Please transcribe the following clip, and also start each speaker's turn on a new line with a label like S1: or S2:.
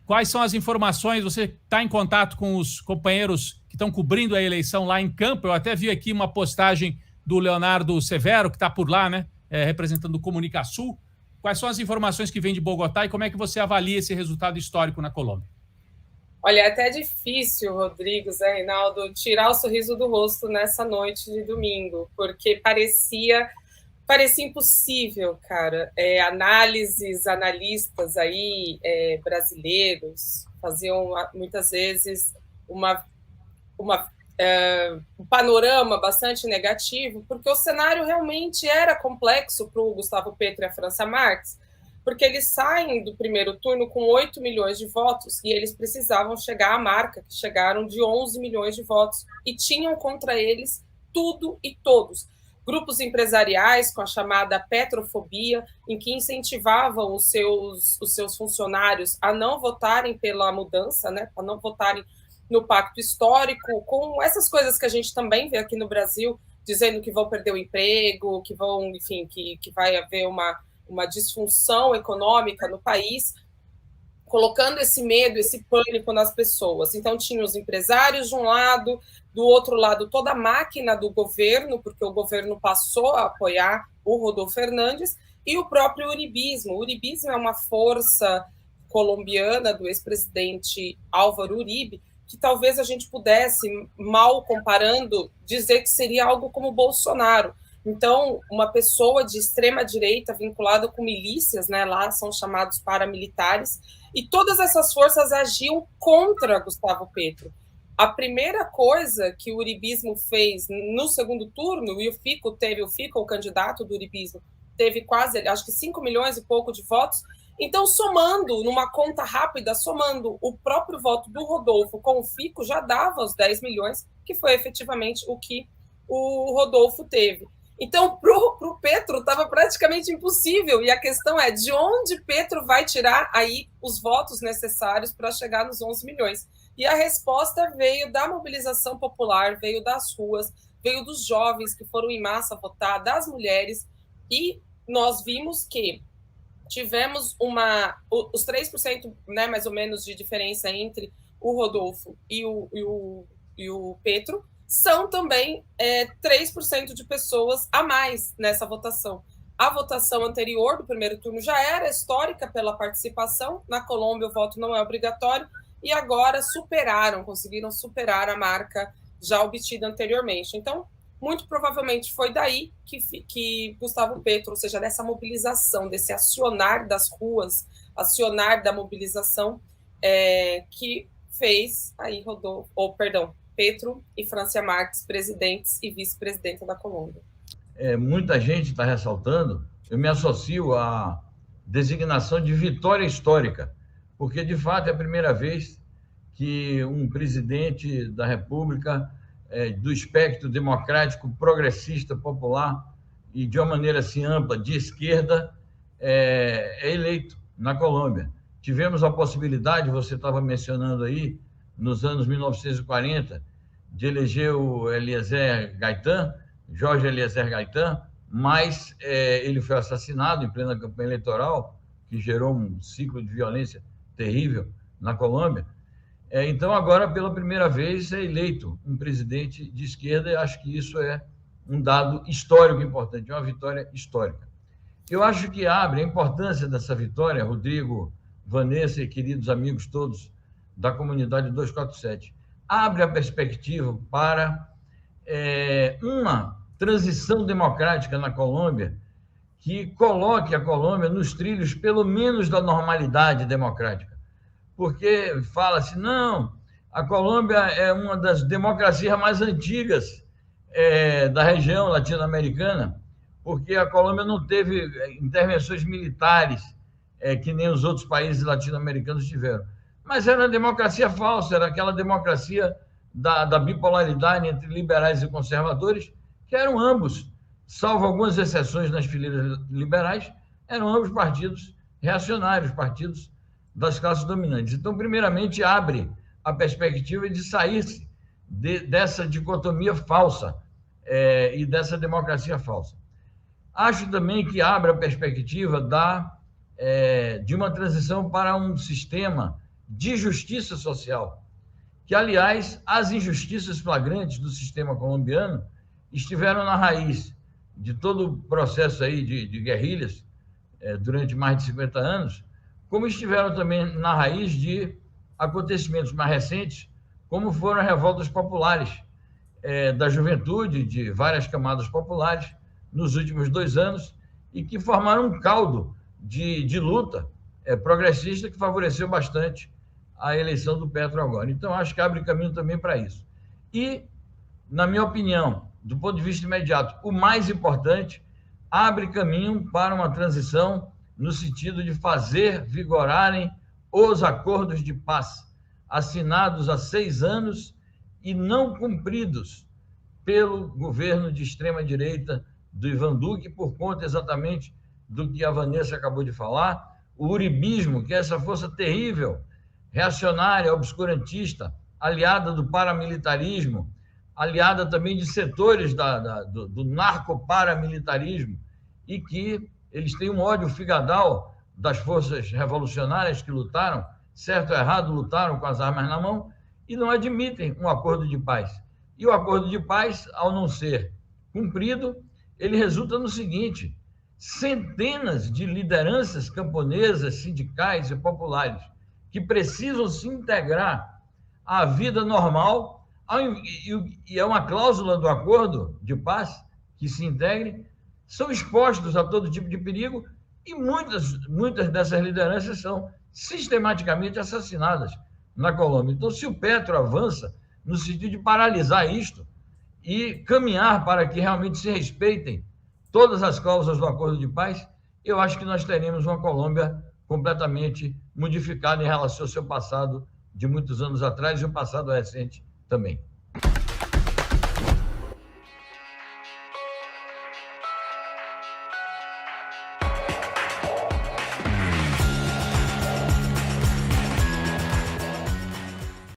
S1: quais são as informações? Você está em contato com os companheiros que estão cobrindo a eleição lá em campo? Eu até vi aqui uma postagem do Leonardo Severo, que está por lá, né, representando o Comunicação. Quais são as informações que vêm de Bogotá e como é que você avalia esse resultado histórico na Colômbia?
S2: Olha, é até difícil, Rodrigo, Zé Reinaldo, tirar o sorriso do rosto nessa noite de domingo, porque parecia impossível, cara. Analistas aí, brasileiros, faziam muitas vezes um panorama bastante negativo, porque o cenário realmente era complexo para o Gustavo Petro e a Francia Marques, porque eles saem do primeiro turno com 8 milhões de votos e eles precisavam chegar à marca, que chegaram de 11 milhões de votos, e tinham contra eles tudo e todos. Grupos empresariais com a chamada petrofobia, em que incentivavam os seus funcionários a não votarem pela mudança, né, a não votarem no pacto histórico, com essas coisas que a gente também vê aqui no Brasil, dizendo que vão perder o emprego, que vão, enfim, que vai haver uma disfunção econômica no país, colocando esse medo, esse pânico nas pessoas. Então, tinha os empresários de um lado, do outro lado, toda a máquina do governo, porque o governo passou a apoiar o Rodolfo Fernandes, e o próprio uribismo. O uribismo é uma força colombiana do ex-presidente Álvaro Uribe, que talvez a gente pudesse, mal comparando, dizer que seria algo como Bolsonaro. Então, uma pessoa de extrema-direita vinculada com milícias, né, lá são chamados paramilitares, e todas essas forças agiam contra Gustavo Petro. A primeira coisa que o uribismo fez no segundo turno, e o Fico, o candidato do uribismo, teve quase, acho que 5 milhões e pouco de votos. Então, somando, numa conta rápida, somando o próprio voto do Rodolfo com o Fico, já dava os 10 milhões, que foi efetivamente o que o Rodolfo teve. Então, para o Petro, estava praticamente impossível. E a questão é, de onde Petro vai tirar aí os votos necessários para chegar nos 11 milhões? E a resposta veio da mobilização popular, veio das ruas, veio dos jovens que foram em massa votar, das mulheres. E nós vimos que tivemos os 3%, né, mais ou menos, de diferença entre o Rodolfo e o Petro, são também 3% de pessoas a mais nessa votação. A votação anterior do primeiro turno já era histórica pela participação. Na Colômbia, o voto não é obrigatório, e agora conseguiram superar a marca já obtida anteriormente. Então, muito provavelmente foi daí que Gustavo Petro, ou seja, dessa mobilização, desse acionar das ruas, acionar da mobilização, que fez aí Petro e Francia Marques presidentes e vice-presidenta da Colômbia.
S3: Muita gente está ressaltando, eu me associo à designação de vitória histórica, porque, de fato, é a primeira vez que um presidente da República do espectro democrático, progressista, popular e de uma maneira assim ampla, de esquerda, é eleito na Colômbia. Tivemos a possibilidade, você estava mencionando aí, nos anos 1940, de eleger o Jorge Eliezer Gaitán, mas ele foi assassinado em plena campanha eleitoral, que gerou um ciclo de violência terrível na Colômbia. Então, agora, pela primeira vez, é eleito um presidente de esquerda, e acho que isso é um dado histórico importante, uma vitória histórica. Eu acho que abre a importância dessa vitória, Rodrigo, Vanessa e queridos amigos todos da comunidade 247, abre a perspectiva para uma transição democrática na Colômbia que coloque a Colômbia nos trilhos, pelo menos, da normalidade democrática. Porque fala-se, não, a Colômbia é uma das democracias mais antigas da região latino-americana, porque a Colômbia não teve intervenções militares que nem os outros países latino-americanos tiveram. Mas era uma democracia falsa, era aquela democracia da bipolaridade entre liberais e conservadores, que eram ambos, salvo algumas exceções nas fileiras liberais, eram ambos partidos reacionários, partidos das classes dominantes. Então, primeiramente, abre a perspectiva de sair-se dessa dicotomia falsa e dessa democracia falsa. Acho também que abre a perspectiva de uma transição para um sistema de justiça social, que, aliás, as injustiças flagrantes do sistema colombiano estiveram na raiz de todo o processo aí de guerrilhas durante mais de 50 anos, como estiveram também na raiz de acontecimentos mais recentes, como foram as revoltas populares da juventude, de várias camadas populares, nos últimos 2 anos, e que formaram um caldo de luta progressista que favoreceu bastante a eleição do Petro agora. Então, acho que abre caminho também para isso. E, na minha opinião, do ponto de vista imediato, o mais importante, abre caminho para uma transição no sentido de fazer vigorarem os acordos de paz assinados há 6 anos e não cumpridos pelo governo de extrema-direita do Ivan Duque, por conta exatamente do que a Vanessa acabou de falar, o uribismo, que é essa força terrível, reacionária, obscurantista, aliada do paramilitarismo, aliada também de setores do narco-paramilitarismo, e que eles têm um ódio figadal das forças revolucionárias que lutaram, certo ou errado, lutaram com as armas na mão, e não admitem um acordo de paz. E o acordo de paz, ao não ser cumprido, ele resulta no seguinte: centenas de lideranças camponesas, sindicais e populares que precisam se integrar à vida normal, e é uma cláusula do acordo de paz que se integre, são expostos a todo tipo de perigo, e muitas dessas lideranças são sistematicamente assassinadas na Colômbia. Então, se o Petro avança no sentido de paralisar isto e caminhar para que realmente se respeitem todas as cláusulas do acordo de paz, eu acho que nós teremos uma Colômbia completamente modificada em relação ao seu passado de muitos anos atrás e o passado recente também.